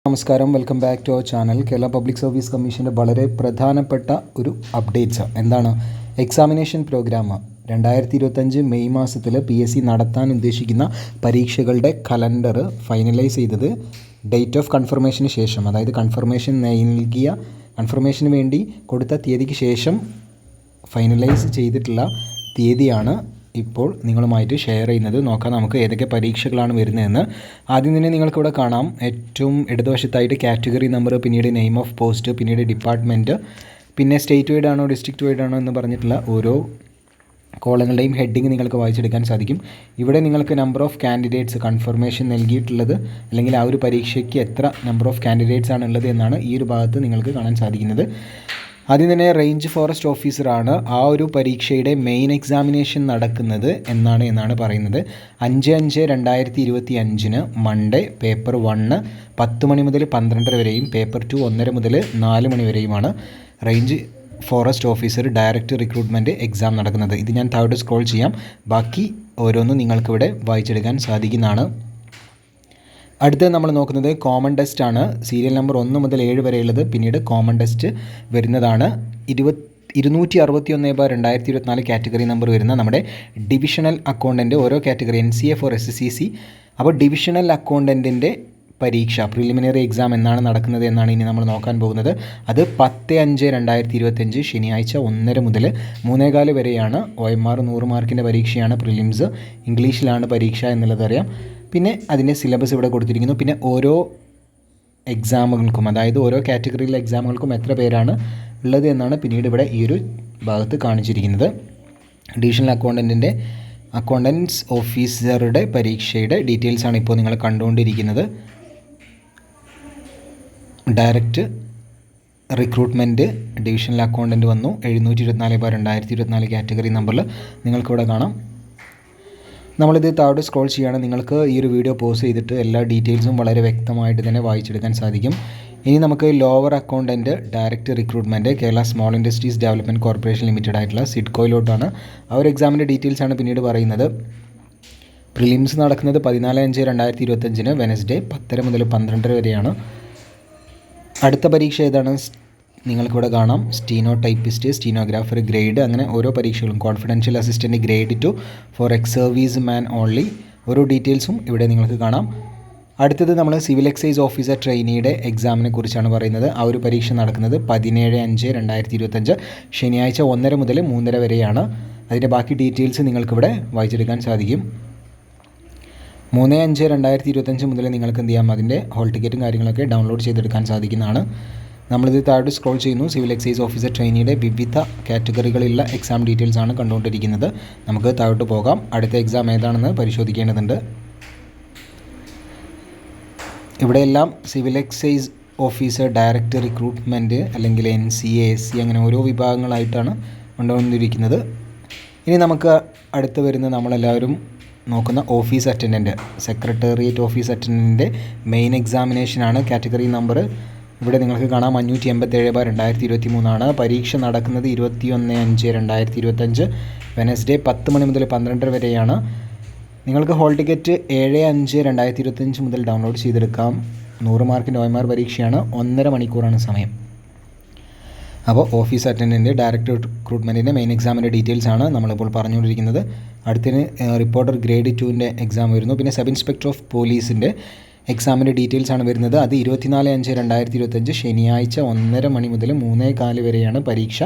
നമസ്കാരം, welcome back to our channel. Kerala public service കമ്മീഷൻ്റെ വളരെ പ്രധാനപ്പെട്ട ഒരു അപ്ഡേറ്റ്സ് എന്താണ്? എക്സാമിനേഷൻ പ്രോഗ്രാം 2025 മെയ് മാസത്തിൽ PSC നടത്താൻ ഉദ്ദേശിക്കുന്ന പരീക്ഷകളുടെ കലണ്ടർ ഫൈനലൈസ് ചെയ്തത് ഡേറ്റ് ഓഫ് കൺഫർമേഷന് ശേഷം, അതായത് കൺഫർമേഷന് വേണ്ടി കൊടുത്ത തീയതിക്ക് ശേഷം ഫൈനലൈസ് ചെയ്തിട്ടുള്ള തീയതിയാണ് ഇപ്പോൾ നിങ്ങളുമായിട്ട് ഷെയർ ചെയ്യുന്നത്. നോക്കാം നമുക്ക് ഏതൊക്കെ പരീക്ഷകളാണ് വരുന്നതെന്ന്. ആദ്യം തന്നെ നിങ്ങൾക്കിവിടെ കാണാം, ഏറ്റവും ഇടതുവശത്തായിട്ട് കാറ്റഗറി നമ്പർ, പിന്നീട് നെയിം ഓഫ് പോസ്റ്റ്, പിന്നീട് ഡിപ്പാർട്ട്മെൻറ്റ്, പിന്നെ സ്റ്റേറ്റ് വൈഡ് ആണോ ഡിസ്ട്രിക്റ്റ് വൈഡ് ആണോ എന്ന് പറഞ്ഞിട്ടുള്ള ഓരോ കോളങ്ങളുടെയും ഹെഡിങ് നിങ്ങൾക്ക് വായിച്ചെടുക്കാൻ സാധിക്കും. ഇവിടെ നിങ്ങൾക്ക് നമ്പർ ഓഫ് കാൻഡിഡേറ്റ്സ് കൺഫർമേഷൻ നൽകിയിട്ടുള്ളത്, അല്ലെങ്കിൽ ആ ഒരു പരീക്ഷയ്ക്ക് എത്ര നമ്പർ ഓഫ് കാൻഡിഡേറ്റ്സ് ആണ് ഉള്ളത് എന്നാണ് ഈ ഒരു ഭാഗത്ത് നിങ്ങൾക്ക് കാണാൻ സാധിക്കുന്നത്. ആദ്യം തന്നെ റേഞ്ച് ഫോറസ്റ്റ് ഓഫീസറാണ് ആ ഒരു പരീക്ഷയുടെ മെയിൻ എക്സാമിനേഷൻ നടക്കുന്നത് എന്നാണ് പറയുന്നത്. 5/5/2025 മൺഡേ പേപ്പർ 1 10 മണി മുതൽ 12 വരെയും, പേപ്പർ 2 1:30 മുതൽ 4 മണി വരെയുമാണ് range forest officer direct recruitment exam നടക്കുന്നത്. ഇത് ഞാൻ താഴോട്ട് സ്ക്രോൾ ചെയ്യാം, ബാക്കി ഓരോന്നും നിങ്ങൾക്കിവിടെ വായിച്ചെടുക്കാൻ സാധിക്കുന്നതാണ്. അടുത്തത് നമ്മൾ നോക്കുന്നത് കോമൺ ടെസ്റ്റ് ആണ്. സീരിയൽ നമ്പർ 1 മുതൽ 7 വരെയുള്ളത്. പിന്നീട് കോമൺ ടെസ്റ്റ് വരുന്നതാണ് 261/2024 കാറ്റഗറി നമ്പർ വരുന്ന നമ്മുടെ ഡിവിഷണൽ അക്കൗണ്ടൻറ്റ്. ഓരോ കാറ്റഗറി NCA ഫോർ SCC. അപ്പോൾ ഡിവിഷണൽ അക്കൗണ്ടൻറ്റിൻ്റെ പരീക്ഷ പ്രിലിമിനറി എക്സാം എന്നാണ് നടക്കുന്നത് എന്നാണ് ഇനി നമ്മൾ നോക്കാൻ പോകുന്നത്. അത് 10/5/2025 ശനിയാഴ്ച 1:30 മുതൽ 3:15 വരെയാണ്. OMR 100 മാർക്കിൻ്റെ പരീക്ഷയാണ്. പ്രിലിംസ് ഇംഗ്ലീഷിലാണ് പരീക്ഷ എന്നുള്ളത് അറിയാം. പിന്നെ അതിൻ്റെ സിലബസ് ഇവിടെ കൊടുത്തിരിക്കുന്നു. പിന്നെ ഓരോ എക്സാമുകൾക്കും, അതായത് ഓരോ കാറ്റഗറിയിലെ എക്സാമുകൾക്കും എത്ര പേരാണ് ഉള്ളത് എന്നാണ് പിന്നീട് ഇവിടെ ഈ ഒരു ഭാഗത്ത് കാണിച്ചിരിക്കുന്നത്. ഡിവിഷണൽ അക്കൗണ്ടൻസ് ഓഫീസറുടെ പരീക്ഷയുടെ ഡീറ്റെയിൽസാണ് ഇപ്പോൾ നിങ്ങൾ കണ്ടുകൊണ്ടിരിക്കുന്നത്. ഡയറക്റ്റ് റിക്രൂട്ട്മെൻറ്റ് ഡിവിഷണൽ അക്കൗണ്ടൻറ്റ് വന്നു 724/2024 കാറ്റഗറി നമ്പറിൽ നിങ്ങൾക്കിവിടെ കാണാം. നമ്മളിത് താഴോട്ട് സ്ക്രോൾ ചെയ്യുകയാണ്. നിങ്ങൾക്ക് ഈ ഒരു വീഡിയോ പോസ് ചെയ്തിട്ട് എല്ലാ ഡീറ്റെയിൽസും വളരെ വ്യക്തമായിട്ട് തന്നെ വായിച്ചെടുക്കാൻ സാധിക്കും. ഇനി നമുക്ക് lower accountant direct recruitment Kerala small industries development corporation limited ആയിട്ടുള്ള സിഡ്കോയിലോട്ടാണ്. ആ ഒരു എക്സാമിൻ്റെ ഡീറ്റെയിൽസാണ് പിന്നീട് പറയുന്നത്. പ്രിലിംസ് നടക്കുന്നത് 14/5/2025 വെനസ്ഡേ 10:30 മുതൽ 12 വരെയാണ്. അടുത്ത പരീക്ഷ ഏതാണ്? നിങ്ങൾക്കിവിടെ കാണാം, സ്റ്റീനോ ടൈപ്പിസ്റ്റ്, സ്റ്റീനോഗ്രാഫർ ഗ്രേഡ്, അങ്ങനെ ഓരോ പരീക്ഷകളും. Confidential assistant grade 2 for ex service man only. ഓരോ ഡീറ്റെയിൽസും ഇവിടെ നിങ്ങൾക്ക് കാണാം. അടുത്തത് നമ്മൾ സിവിൽ എക്സൈസ് ഓഫീസർ ട്രെയിനിയുടെ എക്സാമിനെ കുറിച്ചാണ് പറയുന്നത്. ആ ഒരു പരീക്ഷ നടക്കുന്നത് 17/5/2025 ശനിയാഴ്ച 1:30 മുതൽ 3:30 വരെയാണ്. അതിൻ്റെ ബാക്കി ഡീറ്റെയിൽസ് നിങ്ങൾക്കിവിടെ വായിച്ചെടുക്കാൻ സാധിക്കും. 3/5/2025 മുതൽ നിങ്ങൾക്ക് എന്ത് ചെയ്യാം, അതിൻ്റെ ഹോൾ ടിക്കറ്റും കാര്യങ്ങളൊക്കെ ഡൗൺലോഡ് ചെയ്തെടുക്കാൻ സാധിക്കുന്നതാണ്. നമ്മളിത് താഴോട്ട് സ്ക്രോൾ ചെയ്യുന്നു. സിവിൽ എക്സൈസ് ഓഫീസർ ട്രെയിനിയുടെ വിവിധ കാറ്റഗറികളിലുള്ള എക്സാം ഡീറ്റെയിൽസ് ആണ് കണ്ടുകൊണ്ടിരിക്കുന്നത്. നമുക്ക് താഴോട്ട് പോകാം. അടുത്ത എക്സാം ഏതാണെന്ന് പരിശോധിക്കേണ്ടതുണ്ട്. ഇവിടെയെല്ലാം civil excise officer direct recruitment അല്ലെങ്കിൽ NCA SC അങ്ങനെ ഓരോ വിഭാഗങ്ങളായിട്ടാണ് കൊണ്ടുവന്നിരിക്കുന്നത്. ഇനി നമുക്ക് അടുത്ത് വരുന്ന നമ്മളെല്ലാവരും നോക്കുന്ന ഓഫീസ് അറ്റൻഡൻറ്റ്, സെക്രട്ടേറിയറ്റ് ഓഫീസ് അറ്റൻഡൻറ്റിൻ്റെ മെയിൻ എക്സാമിനേഷനാണ്. കാറ്റഗറി നമ്പർ ഇവിടെ നിങ്ങൾക്ക് കാണാം 587/2023 ആണ്. പരീക്ഷ നടക്കുന്നത് 21/5/2025 വെനസ്ഡേ 10 മണി മുതൽ 12 വരെയാണ്. നിങ്ങൾക്ക് ഹോൾ ടിക്കറ്റ് 7/5/2025 മുതൽ ഡൗൺലോഡ് ചെയ്തെടുക്കാം. 100 മാർക്കിൻ്റെ OMR പരീക്ഷയാണ്. 1.5 മണിക്കൂറാണ് സമയം. അപ്പോൾ ഓഫീസ് അറ്റൻഡൻറ്റ് ഡയറക്റ്റ് റിക്രൂട്ട്മെൻറ്റിൻ്റെ മെയിൻ എക്സാമിൻ്റെ ഡീറ്റെയിൽസ് ആണ് നമ്മളിപ്പോൾ പറഞ്ഞുകൊണ്ടിരിക്കുന്നത്. അടുത്തതിന് റിപ്പോർട്ടർ ഗ്രേഡ് 2ൻ്റെ എക്സാം വരുന്നു. പിന്നെ സബ് ഇൻസ്പെക്ടർ ഓഫ് പോലീസിൻ്റെ എക്സാമിൻ്റെ ഡീറ്റെയിൽസ് ആണ് വരുന്നത്. അത് 24/5/2025 ശനിയാഴ്ച 1:30 മണി മുതൽ 3:15 വരെയാണ് പരീക്ഷ.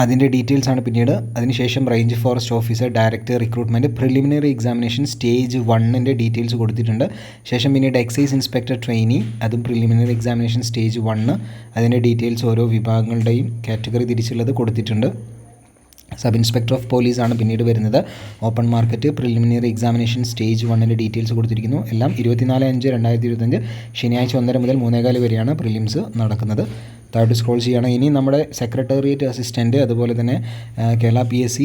അതിൻ്റെ ഡീറ്റെയിൽസ് ആണ് പിന്നീട്. അതിനുശേഷം range forest officer direct recruitment preliminary examination stage 1ൻ്റെ ഡീറ്റെയിൽസ് കൊടുത്തിട്ടുണ്ട്. ശേഷം പിന്നീട് എക്സൈസ് ഇൻസ്പെക്ടർ ട്രെയിനി, അതും പ്രിലിമിനറി എക്സാമിനേഷൻ സ്റ്റേജ് 1, അതിൻ്റെ ഡീറ്റെയിൽസ് ഓരോ വിഭാഗങ്ങളുടെയും കാറ്റഗറി തിരിച്ചുള്ളത് കൊടുത്തിട്ടുണ്ട്. സബ് ഇൻസ്പെക്ടർ ഓഫ് പോലീസ് ആണ് പിന്നീട് വരുന്നത്. Open market preliminary examination stage 1ൻ്റെ ഡീറ്റെയിൽസ് കൊടുത്തിരിക്കുന്നു. എല്ലാം 24/5/2025 ശനിയാഴ്ച 1:30 മുതൽ 3:15 വരെയാണ് പ്രിലിംസ് നടക്കുന്നത്. താഴോട്ട് സ്ക്രോൾ ചെയ്യുകയാണ്. ഇനി നമ്മുടെ സെക്രട്ടേറിയറ്റ് അസിസ്റ്റൻറ്റ്, അതുപോലെ തന്നെ കേരള PSC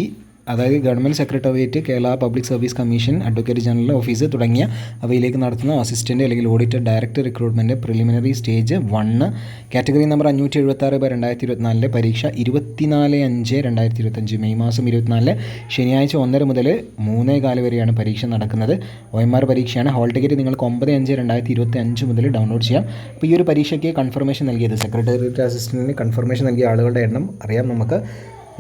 അതായത് government secretariat, Kerala public service commission, advocate general office തുടങ്ങിയ അവയിലേക്ക് നടത്തുന്ന അസിസ്റ്റൻറ്റ് അല്ലെങ്കിൽ auditor director recruitment preliminary stage 1 category number 576/2024 പരീക്ഷ 24/5/2025 മെയ് മാസം 24 ശനിയാഴ്ച 1:30 മുതൽ 3:15 വരെയാണ് പരീക്ഷ നടക്കുന്നത്. OMR പരീക്ഷയാണ്. ഹോൾ ടിക്കറ്റ് നിങ്ങൾക്ക് 9/5/2025 മുതൽ ഡൗൺലോഡ് ചെയ്യാം. അപ്പോൾ ഈ ഒരു പരീക്ഷയ്ക്ക് കൺഫർമേഷൻ നൽകിയത് സെക്രട്ടേറിയറ്റ് അസിസ്റ്റൻറ്റിന് കൺഫർമേഷൻ നൽകിയ ആളുകളുടെ എണ്ണം അറിയാം നമുക്ക്.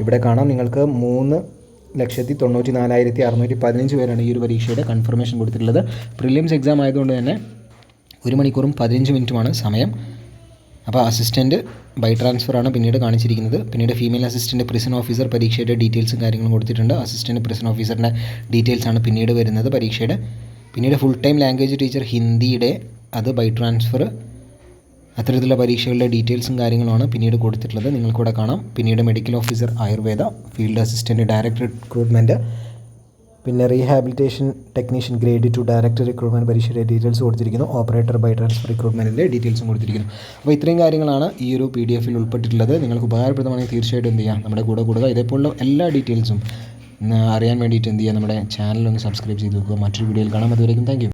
ഇവിടെ കാണാം. നിങ്ങൾക്ക് 3,94,615 പേരാണ് ഈ ഒരു പരീക്ഷയുടെ കൺഫർമേഷൻ കൊടുത്തിട്ടുള്ളത്. പ്രിലിംസ് എക്സാം ആയതുകൊണ്ട് തന്നെ 1 മണിക്കൂറും 15 മിനിറ്റുമാണ് സമയം. അപ്പോൾ അസിസ്റ്റൻറ്റ് ബൈ ട്രാൻസ്ഫറാണ് പിന്നീട് കാണിച്ചിരിക്കുന്നത്. പിന്നീട് ഫീമെയിൽ അസിസ്റ്റൻറ്റ് പ്രിസൺ ഓഫീസർ പരീക്ഷയുടെ ഡീറ്റെയിൽസും കാര്യങ്ങളും കൊടുത്തിട്ടുണ്ട്. അസിസ്റ്റൻറ്റ് പ്രിസൺ ഓഫീസറിൻ്റെ ഡീറ്റെയിൽസാണ് പിന്നീട് വരുന്നത് പരീക്ഷയുടെ. പിന്നീട് ഫുൾ ടൈം ലാംഗ്വേജ് ടീച്ചർ ഹിന്ദിയുടെ അത് ബൈ ട്രാൻസ്ഫർ. അത്തരത്തിലുള്ള പരീക്ഷകളുടെ ഡീറ്റെയിൽസും കാര്യങ്ങളുമാണ് പിന്നീട് കൊടുത്തിട്ടുള്ളത്. നിങ്ങൾക്കിവിടെ കാണാം. പിന്നീട് medical officer Ayurveda, field assistant director recruitment, പിന്നെ rehabilitation technician grade 2 director recruitment പരീക്ഷയുടെ ഡീറ്റെയിൽസ് കൊടുത്തിരിക്കുന്നു. ഓപ്പറേറ്റർ ബൈ ട്രാൻസ്ഫർ റിക്രൂട്ട്മെൻറ്റിൻ്റെ ഡീറ്റെയിൽസും കൊടുത്തിരിക്കുന്നു. അപ്പോൾ ഇത്രയും കാര്യങ്ങളാണ് ഈ ഒരു PDF ഉൾപ്പെട്ടിട്ടുള്ളത്. നിങ്ങൾക്ക് ഉപകാരപ്രദമാണെങ്കിൽ തീർച്ചയായിട്ടും എന്ത് ചെയ്യുക, നമ്മുടെ കൂടെ കൂടുക. ഇതേപോലുള്ള എല്ലാ ഡീറ്റെയിൽസും അറിയാൻ വേണ്ടിയിട്ട് എന്ത് ചെയ്യുക, നമ്മുടെ ചാനലൊന്ന് സബ്സ്ക്രൈബ് ചെയ്ത് വെക്കുക. മറ്റൊരു വീഡിയോയിൽ കാണാം. അതുവരെയും താങ്ക് യു.